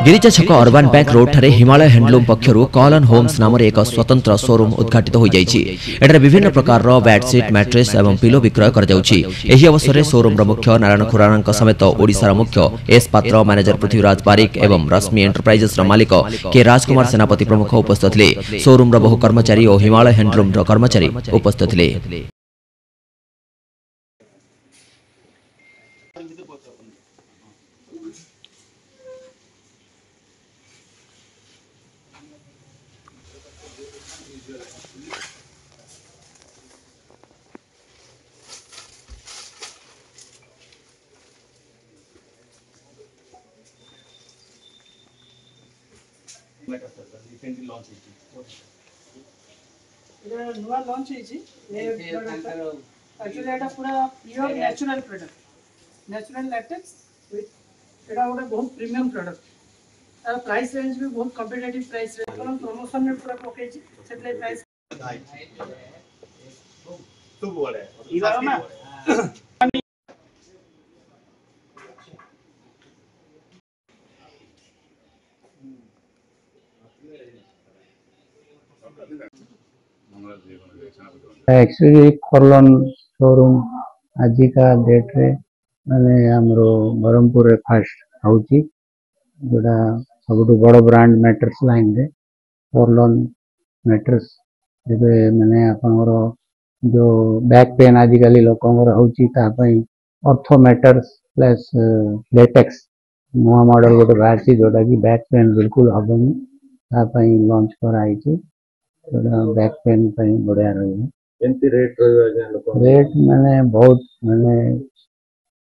गिरिजा छक urban bank road ठारे Himalaya handloom पक्षरु कॉलन होम्स नाम एक स्वतंत्र शोरूम उद्घाटित हो जाइछि। एठारे विभिन्न प्रकार बेडसीट मैट्रेस एवं पिलो विक्रय कर जाउछि। एही अवसर में शोरूम मुख्य नारायण खुराना समेत ओडिशार मुख्य एस पात्र, मैनेजर पृथ्वीराज पारिक एवं रश्मि एंटरप्राइजेस मालिक के राजकुमार सेनापति प्रमुख उपस्थित थे। शोरूम बहु कर्मचारी और हिमालय हैंडलूम कर्मचारी उपस्थित थे। नुआ लॉन्च एक्चुअली एटा पूरा pure natural product, natural latex with एटा गोटे बहुत प्रीमियम प्रोडक्ट। तार प्राइस रेंज भी बहुत कॉम्पिटिटिव प्राइस रेंज कोन प्रमोशन में पूरा पकेछि सेटले प्राइस तो बोले इबार ना एक्चुअली कॉलन शोरूम आजिका डेट रे माने हमरो बरहमपुर रे फास्ट होउची जोड़ा सबुठु बड़ ब्रांड मैट्रेस लाइन रे कॉलन मैट्रेस जेबे माने आपनरो जो बैक पेन आजिकली लोकंगर होउची ता पई ऑर्थो मैट्रेस प्लस लेटेक्स नवा मॉडल गोटे बाहरची जोटा की बैक पेन बिल्कुल हबनी ता पई लॉन्च कराइची। बैक पेन पई बढ़िया रही रेट माने बहुत माने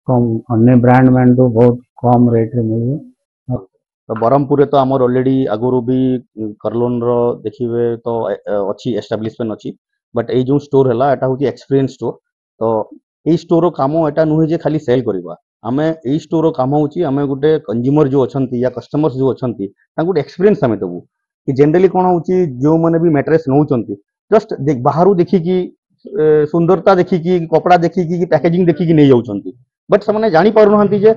कम अन्य ब्रांड मैन तो बहुत कम रेट रे मिले। तो बरहमपुर तो आमर ऑलरेडी आगुरी भी करलोन रो देखिए तो अच्छी एस्टाब्लिशमेंट अच्छी बट ये जो स्टोर है एटा होची एक्सपीरियंस स्टोर। तो ये स्टोर काम एटा नुहे जे खाली सेल करबा आमे ये स्टोर काम होची आमे गुटे कंज्यूमर जो अछंती या कस्टमर्स जो अछंती तांगु एक्सपीरियंस आमे देबू कि जनरली कोन होची जो माने भी मैट्रेस नउचंती जस्ट बाहरु देखि कि सुंदरता देखि कि कपड़ा देखि कि पैकेजिंग देखि कि नै जाउचंती बट से माने जानि पारु नहंती जे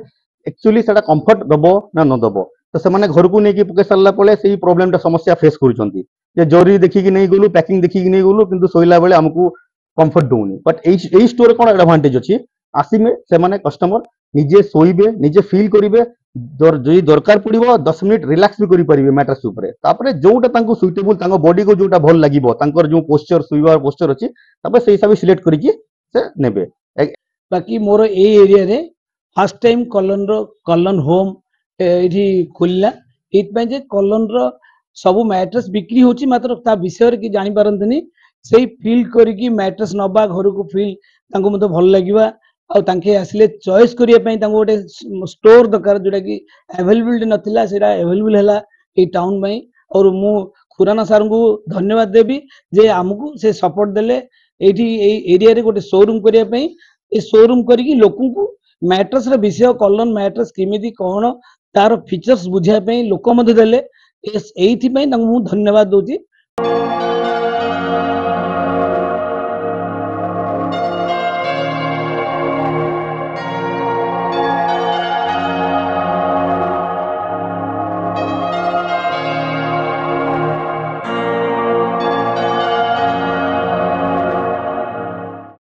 एक्चुअली सेटा कंफर्ट दबो ना न दबो। तो से माने घर को नै कि पके सल्ला पळे सेही प्रॉब्लम ता समस्या फेस करूचंती जे जरी देखि कि नै गलु पैकिंग देखि कि नै गलु किंतु सोइला बेले हमकु कंफर्ट दोउनी। बट एई स्टोर कोन एडवांटेज अछि आसीमे से माने कस्टमर निजे सोइबे निजे फील करिवे जदि दरकार पड़िबो 10 मिनिट रिलैक्स भी करि परिबे मैट्रेस ऊपर तापरे जोटा तांको सुइटेबल तांको बॉडी को जोटा भल लागिबो तांकर जो पोस्चर सुइबार पोस्चर अछि तापरे सेही हिसाब सिलेक्ट करिकि से नेबे। बाकी मोर ए एरिया रे फर्स्ट टाइम कॉलन होम एठी खुलला एत पे जे कॉलन रो सब मैट्रेस बिक्री होची मात्र ता विषय रे कि जानि पारंतनी सेही फील करिकि मैट्रेस नबा घर को फील तांको मते भल लागिबा आ तांके आसले चॉइस करिया पई तांको गोटे स्टोर दरकार जोटा कि अवेलेबल नथिला सेटा अवेलेबल हैला ए टाउन में। और मु खुराना सर को धन्यवाद देबी जे हमकु से सपोर्ट देले एठी ए एरिया रे गोटे शोरूम करिया पई ए शोरूम करिकि लोकन को मैट्रेस रे विषय कॉलन मैट्रेस किमिति कोन तार फीचर्स बुझिया पई लोक मते देले एथि पई तांको मु धन्यवाद दोची।